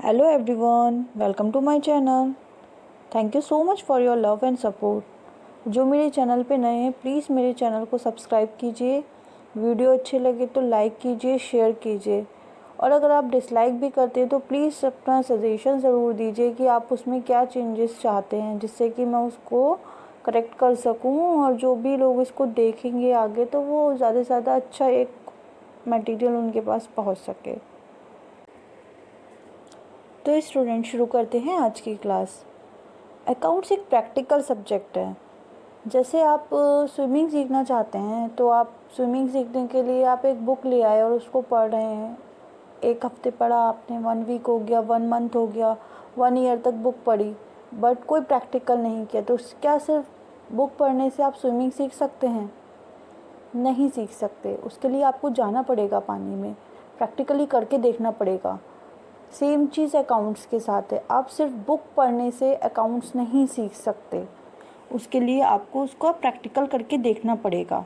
Hello everyone, welcome to my channel. Thank you so much for your love and support. जो मेरे channel पे नए हैं please मेरे चैनल को सब्सक्राइब कीजिए, वीडियो अच्छे लगे तो लाइक कीजिए, शेयर कीजिए और अगर आप डिसलाइक भी करते हैं तो प्लीज़ अपना सजेशन ज़रूर दीजिए कि आप उसमें क्या चेंजेस चाहते हैं जिससे कि मैं उसको करेक्ट कर सकूं और जो भी लोग इसको देखेंगे आगे तो वो ज़्यादा से ज़्यादा अच्छा एक मटेरियल उनके पास पहुंच सके। तो स्टूडेंट शुरू करते हैं आज की क्लास। अकाउंट्स एक प्रैक्टिकल सब्जेक्ट है। जैसे आप स्विमिंग सीखना चाहते हैं तो आप स्विमिंग सीखने के लिए आप एक बुक ले आए और उसको पढ़ रहे हैं। एक हफ्ते पढ़ा आपने, 1 वीक हो गया, 1 मंथ हो गया, 1 ईयर तक बुक पढ़ी बट कोई प्रैक्टिकल नहीं किया तो क्या सिर्फ बुक पढ़ने से आप स्विमिंग सीख सकते हैं? नहीं सीख सकते। उसके लिए आपको जाना पड़ेगा पानी में, प्रैक्टिकली करके देखना पड़ेगा। सेम चीज़ अकाउंट्स के साथ है। आप सिर्फ बुक पढ़ने से अकाउंट्स नहीं सीख सकते, उसके लिए आपको उसको प्रैक्टिकल करके देखना पड़ेगा।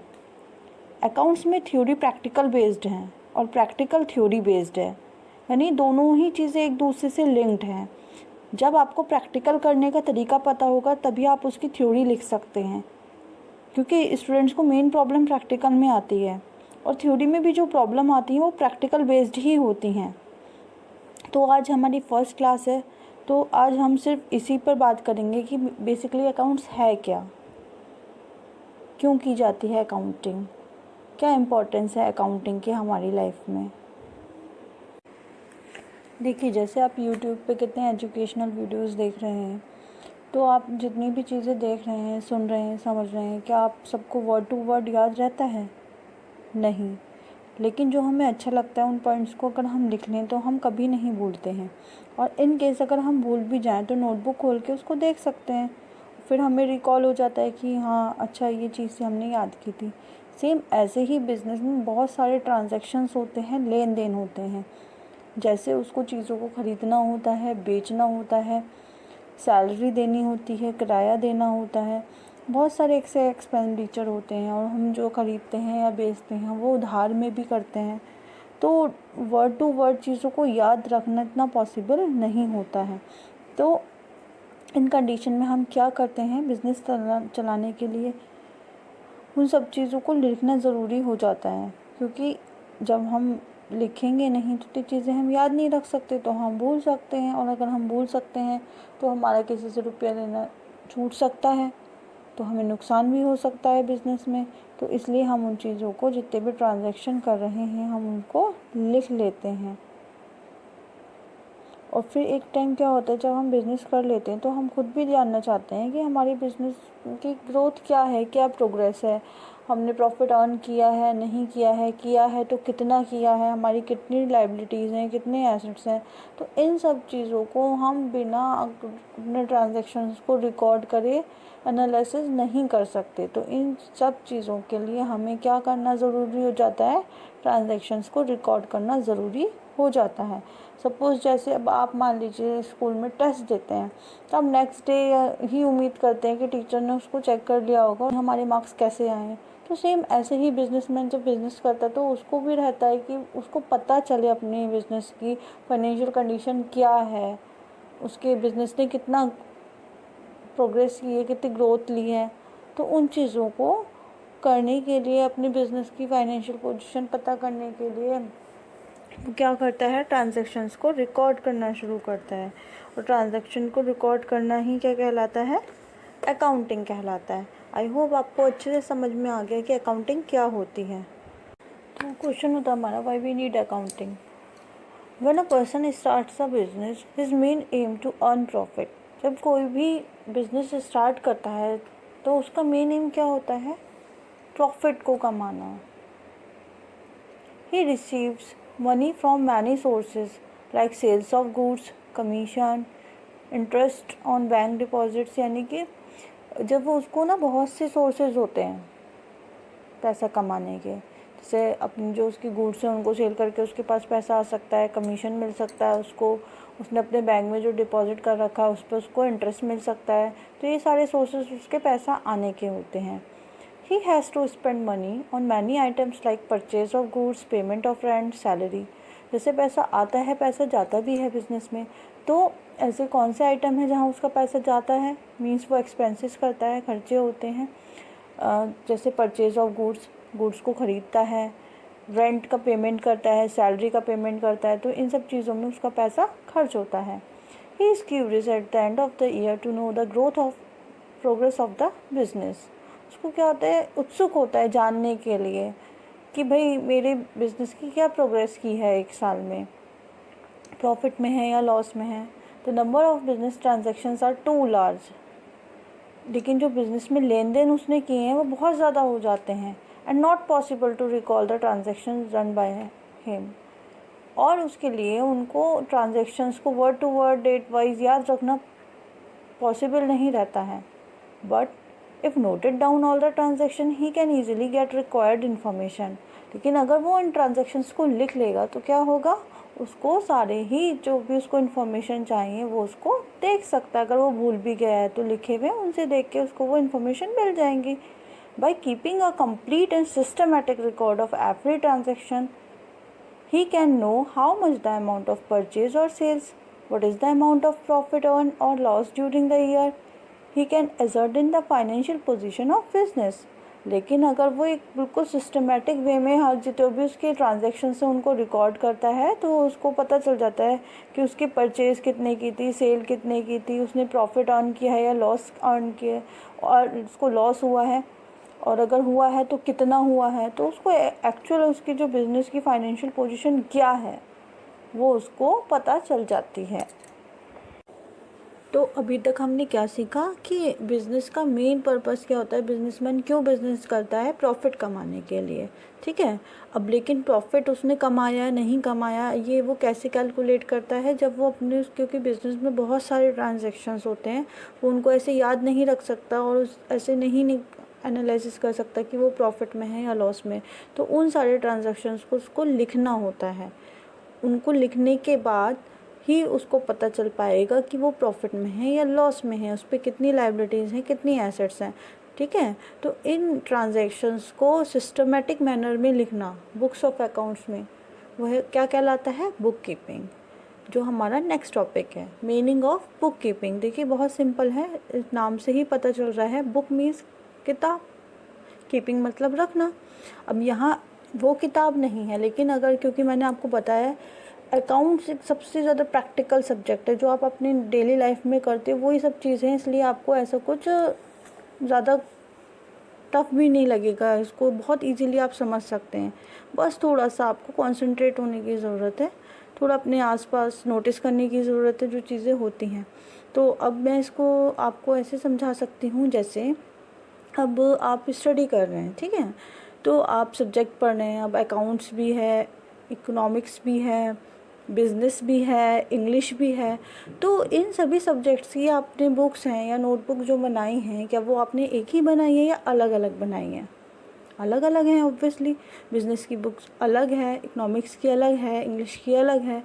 अकाउंट्स में थ्योरी प्रैक्टिकल बेस्ड हैं और प्रैक्टिकल थ्योरी बेस्ड है, यानी दोनों ही चीज़ें एक दूसरे से लिंक्ड हैं। जब आपको प्रैक्टिकल करने का तरीका पता होगा तभी आप उसकी थ्योरी लिख सकते हैं, क्योंकि स्टूडेंट्स को मेन प्रॉब्लम प्रैक्टिकल में आती है और थ्योरी में भी जो प्रॉब्लम आती है वो प्रैक्टिकल बेस्ड ही होती हैं। तो आज हमारी फर्स्ट क्लास है, तो आज हम सिर्फ इसी पर बात करेंगे कि बेसिकली अकाउंट्स है क्या, क्यों की जाती है अकाउंटिंग, क्या इम्पोर्टेंस है अकाउंटिंग की हमारी लाइफ में। देखिए, जैसे आप यूट्यूब पे कितने एजुकेशनल वीडियोस देख रहे हैं, तो आप जितनी भी चीज़ें देख रहे हैं, सुन रहे हैं, समझ रहे हैं, क्या आप सबको वर्ड टू वर्ड याद रहता है? नहीं। लेकिन जो हमें अच्छा लगता है उन पॉइंट्स को अगर हम लिख लें तो हम कभी नहीं भूलते हैं और इन केस अगर हम भूल भी जाएं तो नोटबुक खोल के उसको देख सकते हैं, फिर हमें रिकॉल हो जाता है कि हाँ अच्छा ये चीज़ हमने याद की थी। सेम ऐसे ही बिज़नेस में बहुत सारे ट्रांजैक्शंस होते हैं, लेन देन होते हैं। जैसे उसको चीज़ों को ख़रीदना होता है, बेचना होता है, सैलरी देनी होती है, किराया देना होता है, बहुत सारे ऐसे एक्सपेंडिचर होते हैं और हम जो ख़रीदते हैं या बेचते हैं वो उधार में भी करते हैं। तो वर्ड टू वर्ड चीज़ों को याद रखना इतना पॉसिबल नहीं होता है। तो इन कंडीशन में हम क्या करते हैं, बिज़नेस चलाने के लिए उन सब चीज़ों को लिखना ज़रूरी हो जाता है, क्योंकि जब हम लिखेंगे नहीं तो चीज़ें हम याद नहीं रख सकते, तो हम भूल सकते हैं और अगर हम भूल सकते हैं तो हमारा किसी से रुपया लेना छूट सकता है, तो हमें नुकसान भी हो सकता है बिज़नेस में। तो इसलिए हम उन चीज़ों को, जितने भी ट्रांजैक्शन कर रहे हैं, हम उनको लिख लेते हैं। और फिर एक टाइम क्या होता है, जब हम बिज़नेस कर लेते हैं तो हम खुद भी जानना चाहते हैं कि हमारी बिज़नेस की ग्रोथ क्या है, क्या प्रोग्रेस है, हमने प्रॉफिट अर्न किया है, नहीं किया है तो कितना किया है, हमारी कितनी लायबिलिटीज़ हैं, कितने एसेट्स हैं। तो इन सब चीज़ों को हम बिना अपने ट्रांजैक्शंस को रिकॉर्ड करे एनालिसिस नहीं कर सकते। तो इन सब चीज़ों के लिए हमें क्या करना ज़रूरी हो जाता है, ट्रांजैक्शंस को रिकॉर्ड करना ज़रूरी हो जाता है। सपोज़ जैसे अब आप मान लीजिए स्कूल में टेस्ट देते हैं, तो हम नेक्स्ट डे ही उम्मीद करते हैं कि टीचर ने उसको चेक कर लिया होगा और हमारे मार्क्स कैसे आए हैं। तो सेम ऐसे ही बिजनेसमैन जब बिज़नेस करता है तो उसको भी रहता है कि उसको पता चले अपने बिज़नेस की फाइनेंशियल कंडीशन क्या है, उसके बिज़नेस ने कितना प्रोग्रेस की है, कितनी ग्रोथ ली है। तो उन चीज़ों को करने के लिए, अपने बिज़नेस की फाइनेंशियल पोजीशन पता करने के लिए वो क्या करता है, ट्रांजैक्शंस को रिकॉर्ड करना शुरू करता है। और ट्रांजैक्शन को रिकॉर्ड करना ही क्या कहलाता है, अकाउंटिंग कहलाता है। आई होप आपको अच्छे से समझ में आ गया कि अकाउंटिंग क्या होती है। तो क्वेश्चन होता है हमारा, why we need accounting. When a person starts a business his main aim to earn profit. जब कोई भी बिजनेस स्टार्ट करता है तो उसका मेन एम क्या होता है, प्रॉफिट को कमाना। He receives money from many sources like sales of goods, commission, interest on bank deposits। यानी कि जब वो उसको ना बहुत से सोर्सेज होते हैं पैसा कमाने के, जैसे अपनी जो उसकी गुड्स हैं उनको सेल करके उसके पास पैसा आ सकता है, कमीशन मिल सकता है उसको, उसने अपने बैंक में जो डिपॉजिट कर रखा है उस पर उसको इंटरेस्ट मिल सकता है। तो ये सारे सोर्सेज उसके पैसा आने के होते हैं। He has to spend money on many items like purchase of goods, payment of rent, salary। जैसे पैसा आता है पैसा जाता भी है बिज़नेस में। तो ऐसे कौन से आइटम है जहाँ उसका पैसा जाता है, मीन्स वो एक्सपेंसेस करता है, खर्चे होते हैं। जैसे परचेज ऑफ गुड्स को ख़रीदता है, रेंट का पेमेंट करता है, सैलरी का पेमेंट करता है, तो इन सब चीज़ों में उसका पैसा खर्च होता है। He is curious at the end of the year to know the growth of progress of the business. उसको क्या होता है, उत्सुक होता है जानने के लिए कि भाई मेरे बिज़नेस की क्या प्रोग्रेस की है एक साल में, प्रॉफिट में है या लॉस में है। The number of business transactions are too large, लेकिन जो बिज़नेस में लेन देन उसने किए हैं वो बहुत ज़्यादा हो जाते हैं। And not possible to recall the transaction run by him, और उसके लिए उनको ट्रांजेक्शन्स को word to word date wise याद रखना पॉसिबल नहीं रहता है। But if noted down all the transaction he can easily get required information. लेकिन अगर वो इन ट्रांजेक्शन्स को लिख लेगा तो क्या होगा, उसको सारे ही जो भी उसको इन्फॉर्मेशन चाहिए वो उसको देख सकता है। अगर वो भूल भी गया है तो लिखे हुए उनसे देख के उसको वो इन्फॉर्मेशन मिल जाएंगी। By keeping a complete and systematic record of every transaction he can know how much the amount of purchase or sales, what is the amount of profit earned or lost during the year. He can ascertain the financial position of business. लेकिन अगर वो एक बिल्कुल systematic way में हर जो भी उसके transaction से उनको रिकॉर्ड करता है तो उसको पता चल जाता है कि उसकी परचेज़ कितने की थी, सेल कितने की थी, उसने प्रॉफिट अर्न किया है या लॉस अर्न किया और उसको लॉस हुआ है, और अगर हुआ है तो कितना हुआ है। तो उसको एक्चुअल उसकी जो बिज़नेस की फाइनेंशियल पोजीशन क्या है वो उसको पता चल जाती है। तो अभी तक हमने क्या सीखा कि बिज़नेस का मेन पर्पस क्या होता है, बिजनेसमैन क्यों बिज़नेस करता है, प्रॉफिट कमाने के लिए, ठीक है। अब लेकिन प्रॉफिट उसने कमाया नहीं कमाया ये वो कैसे कैलकुलेट करता है, जब वो अपने क्योंकि बिज़नेस में बहुत सारे ट्रांजैक्शंस होते हैं, वो उनको ऐसे याद नहीं रख सकता और ऐसे नहीं एनालिसिस कर सकता कि वो प्रॉफिट में है या लॉस में। तो उन सारे ट्रांजैक्शंस को उसको लिखना होता है। उनको लिखने के बाद ही उसको पता चल पाएगा कि वो प्रॉफिट में है या लॉस में है, उस पर कितनी लायबिलिटीज़ हैं, कितनी एसेट्स हैं, ठीक है। तो इन ट्रांजैक्शंस को सिस्टमेटिक मैनर में लिखना बुक्स ऑफ अकाउंट्स में वह क्या कहलाता है, बुक कीपिंग, जो हमारा नेक्स्ट टॉपिक है। मीनिंग ऑफ बुक कीपिंग देखिए बहुत सिंपल है, इस नाम से ही पता चल रहा है। बुक मीन्स किताब, कीपिंग मतलब रखना। अब यहाँ वो किताब नहीं है, लेकिन अगर क्योंकि मैंने आपको बताया अकाउंट्स एक सबसे ज़्यादा प्रैक्टिकल सब्जेक्ट है, जो आप अपनी डेली लाइफ में करते हो वही सब चीज़ें, इसलिए आपको ऐसा कुछ ज़्यादा टफ भी नहीं लगेगा, इसको बहुत इजीली आप समझ सकते हैं। बस थोड़ा सा आपको कंसंट्रेट होने की ज़रूरत है, थोड़ा अपने आसपास नोटिस करने की ज़रूरत है जो चीज़ें होती हैं। तो अब मैं इसको आपको ऐसे समझा सकती हूँ, जैसे अब आप स्टडी कर रहे हैं, ठीक है, तो आप सब्जेक्ट पढ़ रहे हैं, अब अकाउंट्स भी है, इकोनॉमिक्स भी है, बिज़नेस भी है, इंग्लिश भी है। तो इन सभी सब्जेक्ट्स की आपने बुक्स हैं या नोटबुक जो बनाई हैं, क्या वो आपने एक ही बनाई है या अलग अलग बनाई हैं? अलग अलग हैं ऑब्वियसली। बिज़नेस की बुक्स अलग है, इकोनॉमिक्स की अलग है, इंग्लिश की अलग है,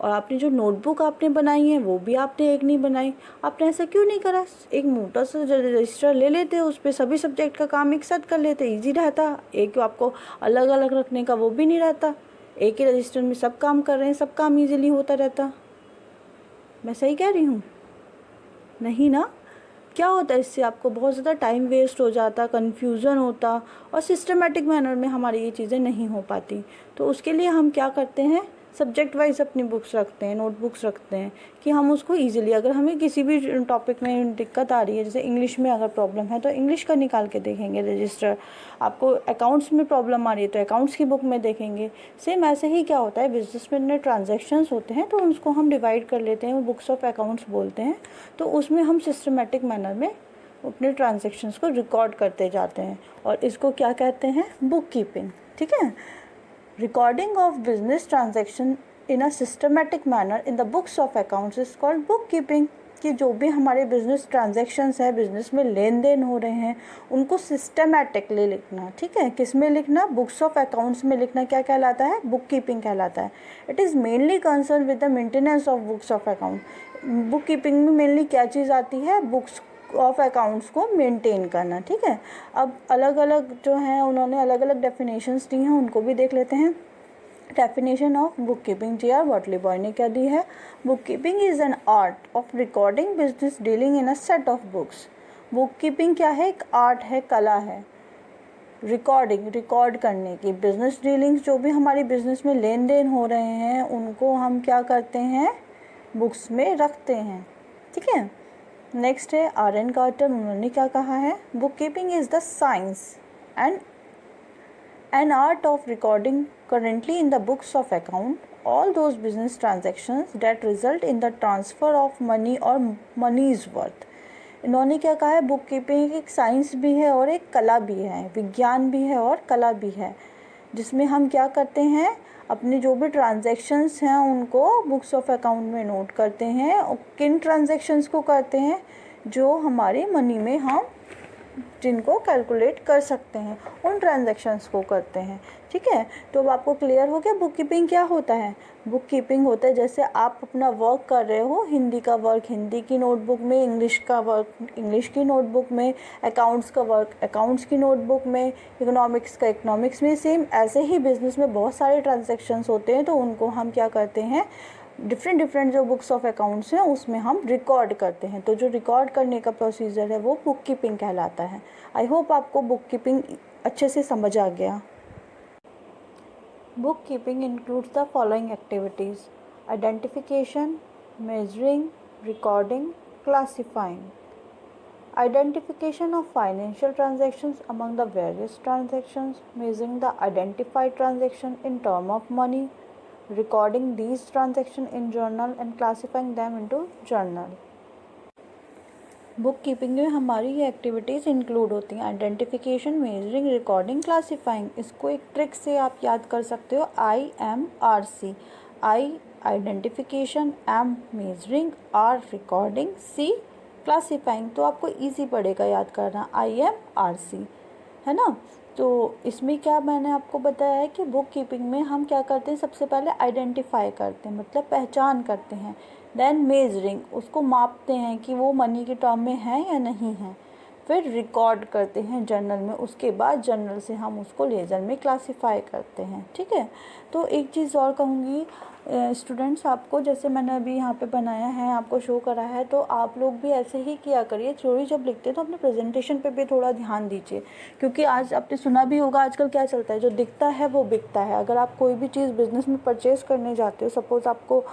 और आपने जो नोटबुक आपने बनाई है वो भी आपने एक नहीं बनाई। आपने ऐसा क्यों नहीं करा, एक मोटा सा रजिस्टर ले लेते, उस पर सभी सब्जेक्ट का काम एक साथ कर लेते, ईजी रहता। एक आपको अलग अलग रखने का वो भी नहीं रहता, एक ही रजिस्टर में सब काम कर रहे हैं, सब काम ईजिली होता रहता। मैं सही कह रही हूँ? नहीं ना। क्या होता है इससे, आपको बहुत ज़्यादा टाइम वेस्ट हो जाता, कन्फ्यूज़न होता, और सिस्टमेटिक मैनर में हमारी ये चीज़ें नहीं हो पाती। तो उसके लिए हम क्या करते हैं, सब्जेक्ट वाइज अपनी बुक्स रखते हैं, नोटबुक्स रखते हैं, कि हम उसको इजीली, अगर हमें किसी भी टॉपिक में दिक्कत आ रही है, जैसे इंग्लिश में अगर प्रॉब्लम है तो इंग्लिश का निकाल के देखेंगे रजिस्टर, आपको अकाउंट्स में प्रॉब्लम आ रही है तो अकाउंट्स की बुक में देखेंगे। सेम ऐसे ही क्या होता है, बिजनेस में ट्रांजेक्शन्स होते हैं तो उसको हम डिवाइड कर लेते हैं, वो बुक्स ऑफ अकाउंट्स बोलते हैं। तो उसमें हम सिस्टमेटिक मैनर में अपने ट्रांजेक्शन्स को रिकॉर्ड करते जाते हैं, और इसको क्या कहते हैं, बुक कीपिंग, ठीक है। Recording of business transaction in a systematic manner in the books of accounts is called bookkeeping। कि जो भी हमारे बिजनेस ट्रांजैक्शंस है, बिजनेस में लेन देन हो रहे हैं, उनको सिस्टमैटिकली लिखना, ठीक है। किस में लिखना, बुक्स ऑफ अकाउंट्स में लिखना क्या कहलाता है, बुक कीपिंग कहलाता है। It is mainly concern with the maintenance of books of account. Book keeping में मेनली क्या चीज़ आती है, बुक्स ऑफ अकाउंट्स को मेंटेन करना, ठीक है। अब अलग अलग जो हैं उन्होंने अलग अलग डेफिनेशंस दी हैं, उनको भी देख लेते हैं। Definition of book keeping J R. Batliboi ने क्या दी है? Book keeping is an art of recording business dealing in a set of books. Book keeping क्या है? एक आर्ट है, कला है। रिकॉर्ड करने की, बिजनेस डीलिंग्स जो भी हमारी बिजनेस में लेन देन हो रहे हैं उनको हम क्या करते हैं? बुक्स में रखते हैं। ठीक है। नेक्स्ट है आर.एन. कार्टर, उन्होंने क्या कहा है? Book keeping is the science and an art of recording currently in the books of account all those business transactions that result in the transfer of money or money's worth। इन्होंने क्या कहा है? Book keeping एक science भी है और एक कला भी है, विज्ञान भी है और कला भी है, जिसमें हम क्या करते हैं? अपने जो भी ट्रांजैक्शंस हैं उनको बुक्स ऑफ अकाउंट में नोट करते हैं। और किन ट्रांजैक्शंस को करते हैं? जो हमारे मनी में हम जिनको कैलकुलेट कर सकते हैं उन ट्रांजैक्शंस को करते हैं। ठीक है। तो अब आपको क्लियर हो गया बुक कीपिंग क्या होता है? बुक कीपिंग होता है जैसे आप अपना वर्क कर रहे हो, हिंदी का वर्क हिंदी की नोटबुक में, इंग्लिश का वर्क इंग्लिश की नोटबुक में, अकाउंट्स का वर्क अकाउंट्स की नोटबुक में, इकोनॉमिक्स का इकोनॉमिक्स में। सेम ऐसे ही बिजनेस में बहुत सारे ट्रांजैक्शंस होते हैं, तो उनको हम क्या करते हैं? डिफरेंट जो बुक्स ऑफ अकाउंट्स हैं उसमें हम रिकॉर्ड करते हैं। तो जो रिकॉर्ड करने का प्रोसीजर है वो बुक कीपिंग कहलाता है। आई होप आपको बुक कीपिंग अच्छे से समझ आ गया। Book keeping includes the following activities: identification, measuring, recording, classifying. Identification of financial transactions among the various transactions, measuring the identified transaction in term of money, recording these transactions in journal and classifying them into journal। Book keeping में हमारी ये activities include होती हैं: identification, measuring, recording, classifying. इसको एक trick से आप याद कर सकते हो, IMRC। I identification, M measuring, R recording, C classifying. तो आपको इजी पड़ेगा याद करना, IMRC, है ना। तो इसमें क्या मैंने आपको बताया है कि बुक कीपिंग में हम क्या करते हैं? सबसे पहले आइडेंटिफाई करते हैं, मतलब पहचान करते हैं। देन मेजरिंग, उसको मापते हैं कि वो मनी के टर्म में है या नहीं है। फिर रिकॉर्ड करते हैं जर्नल में, उसके बाद जर्नल से हम उसको लेजर में क्लासिफाई करते हैं। ठीक है। तो एक चीज़ और कहूँगी स्टूडेंट्स आपको, जैसे मैंने अभी यहाँ पे बनाया है, आपको शो करा है, तो आप लोग भी ऐसे ही किया करिए। थ्योरी जब लिखते हैं तो अपने प्रेजेंटेशन पे भी थोड़ा ध्यान दीजिए, क्योंकि आज आपने सुना भी होगा आजकल क्या चलता है, जो दिखता है वो बिकता है। अगर आप कोई भी चीज़ बिजनेस में परचेज़ करने जाते हो, सपोज़ आपको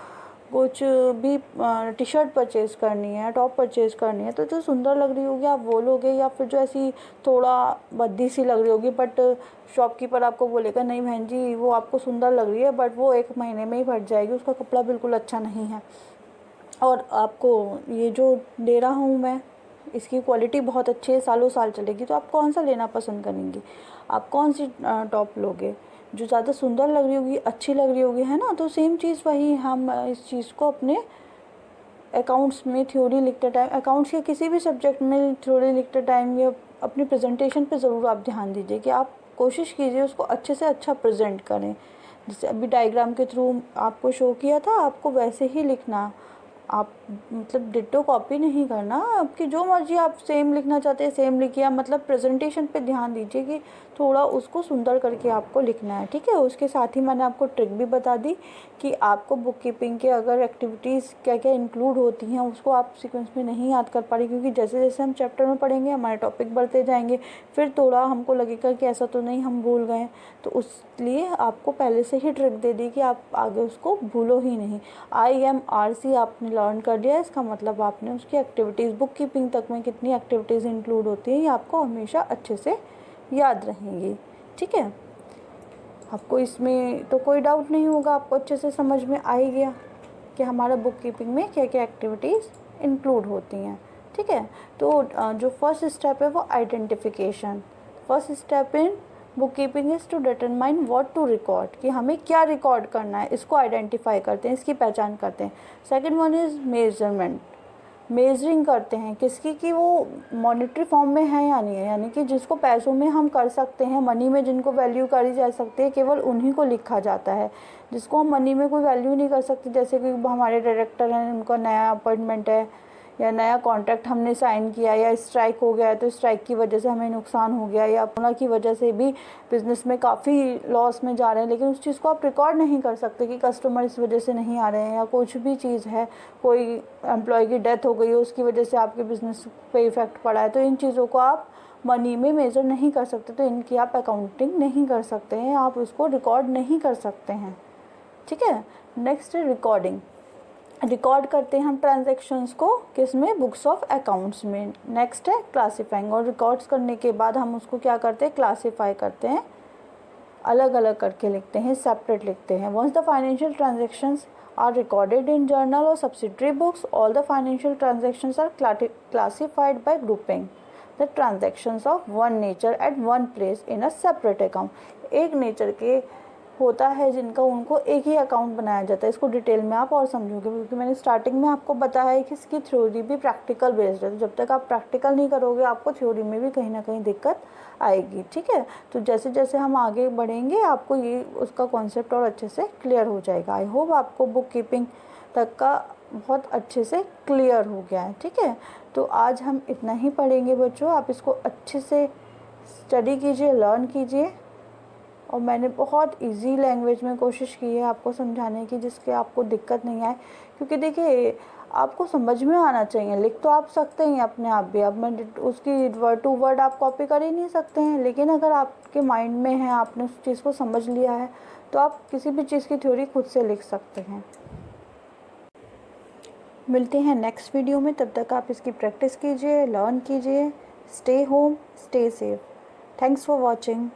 कुछ भी टी शर्ट परचेज़ करनी है, टॉप परचेज़ करनी है, तो जो सुंदर लग रही होगी आप वो लोगे, या फिर जो ऐसी थोड़ा भद्दी सी लग रही होगी, बट शॉपकीपर आपको बोलेगा नहीं बहन जी वो आपको सुंदर लग रही है, बट वो 1 महीने में ही फट जाएगी, उसका कपड़ा बिल्कुल अच्छा नहीं है, और आपको ये जो दे रहा हूँ मैं इसकी क्वालिटी बहुत अच्छी है, सालों साल चलेगी, तो आप कौन सा लेना पसंद करेंगी? आप कौन सी टॉप लोगे? जो ज़्यादा सुंदर लग रही होगी, अच्छी लग रही होगी, है ना। तो सेम चीज़ वही हम इस चीज़ को अपने अकाउंट्स में थ्योरी लिखते टाइम, अकाउंट्स के किसी भी सब्जेक्ट में थ्योरी लिखते टाइम या अपनी प्रेजेंटेशन पे ज़रूर आप ध्यान दीजिए कि आप कोशिश कीजिए उसको अच्छे से अच्छा प्रेजेंट करें। जैसे अभी डायग्राम के थ्रू आपको शो किया था, आपको वैसे ही लिखना। आप मतलब डिट्टो कॉपी नहीं करना, आपकी जो मर्जी आप सेम लिखना चाहते हैं सेम लिखिए, मतलब प्रेजेंटेशन पे ध्यान दीजिए कि थोड़ा उसको सुंदर करके आपको लिखना है। ठीक है। उसके साथ ही मैंने आपको ट्रिक भी बता दी कि आपको बुक कीपिंग के अगर एक्टिविटीज़ क्या क्या इंक्लूड होती हैं उसको आप सीक्वेंस में नहीं याद कर पा रही, क्योंकि जैसे जैसे हम चैप्टर में पढ़ेंगे हमारे टॉपिक बढ़ते जाएंगे, फिर थोड़ा हमको लगेगा कि ऐसा तो नहीं हम भूल गए, तो उसलिए आपको पहले से ही ट्रिक दे दी कि आप आगे उसको भूलो ही नहीं। IMRC आपने लर्न कर लिया, इसका मतलब आपने उसकी एक्टिविटीज़, बुक कीपिंग तक में कितनी एक्टिविटीज़ इंक्लूड होती हैं ये आपको हमेशा अच्छे से याद रहेंगी। ठीक है। आपको इसमें तो कोई डाउट नहीं होगा, आपको अच्छे से समझ में आ ही गया कि हमारा बुक कीपिंग में क्या क्या एक्टिविटीज़ इंक्लूड होती हैं। ठीक है। तो जो फर्स्ट स्टेप है वो identification. First step in book keeping is to determine what to record, कि हमें क्या रिकॉर्ड करना है, इसको आइडेंटिफाई करते हैं, इसकी पहचान करते हैं। Second one is measurement, measuring करते हैं किसकी, कि वो मॉनेटरी फॉर्म में है या नहीं है, यानी कि जिसको पैसों में हम कर सकते हैं, मनी में जिनको वैल्यू करी जा सकती है, केवल उन्हीं को लिखा जाता है। जिसको हम मनी में कोई वैल्यू नहीं कर सकते, जैसे कि हमारे डायरेक्टर हैं, उनका नया अपॉइंटमेंट है, या नया कॉन्ट्रैक्ट हमने साइन किया, या स्ट्राइक हो गया है तो स्ट्राइक की वजह से हमें नुकसान हो गया, या कोरोना की वजह से भी बिज़नेस में काफ़ी लॉस में जा रहे हैं, लेकिन उस चीज़ को आप रिकॉर्ड नहीं कर सकते कि कस्टमर इस वजह से नहीं आ रहे हैं, या कुछ भी चीज़ है, कोई एम्प्लॉय की डेथ हो गई है उसकी वजह से आपके बिज़नेस पे इफ़ेक्ट पड़ा है, तो इन चीज़ों को आप मनी में मेज़र नहीं कर सकते, तो इनकी आप अकाउंटिंग नहीं कर सकते हैं, आप इसको रिकॉर्ड नहीं कर सकते हैं। ठीक है। नेक्स्ट है रिकॉर्डिंग। रिकॉर्ड करते हैं हम ट्रांजैक्शंस को किस में, बुक्स ऑफ अकाउंट्स में। नेक्स्ट है क्लासीफाइंग, और रिकॉर्ड्स करने के बाद हम उसको क्या करते हैं, क्लासीफाई करते हैं, अलग अलग करके लिखते हैं, सेपरेट लिखते हैं। Once the financial transactions are recorded in journal और subsidiary books, all the financial transactions are classified by grouping the transactions of one nature at one place in a separate account. एक nature के होता है जिनका उनको एक ही account बनाया जाता है। इसको डिटेल में आप और समझोगे, क्योंकि मैंने स्टार्टिंग में आपको बताया है कि इसकी थ्योरी भी प्रैक्टिकल बेस्ड है, तो जब तक आप प्रैक्टिकल नहीं करोगे आपको थ्योरी में भी कहीं ना कहीं दिक्कत आएगी। ठीक है। तो जैसे जैसे हम आगे बढ़ेंगे आपको ये उसका कॉन्सेप्ट और अच्छे से क्लियर हो जाएगा। आई होप आपको बुक कीपिंग तक का बहुत अच्छे से क्लियर हो गया है। ठीक है। तो आज हम इतना ही पढ़ेंगे बच्चों, आप इसको अच्छे से स्टडी कीजिए, लर्न कीजिए, और मैंने बहुत इजी लैंग्वेज में कोशिश की है आपको समझाने की, जिसके आपको दिक्कत नहीं आए, क्योंकि देखिए आपको समझ में आना चाहिए। लिख तो आप सकते हैं अपने आप भी, अब मैं उसकी वर्ड टू वर्ड आप कॉपी कर ही नहीं सकते हैं, लेकिन अगर आपके माइंड में है, आपने उस चीज़ को समझ लिया है, तो आप किसी भी चीज़ की थ्योरी खुद से लिख सकते हैं। मिलते हैं नेक्स्ट वीडियो में, तब तक आप इसकी प्रैक्टिस कीजिए, लर्न कीजिए। Stay home, stay safe. Thanks for watching.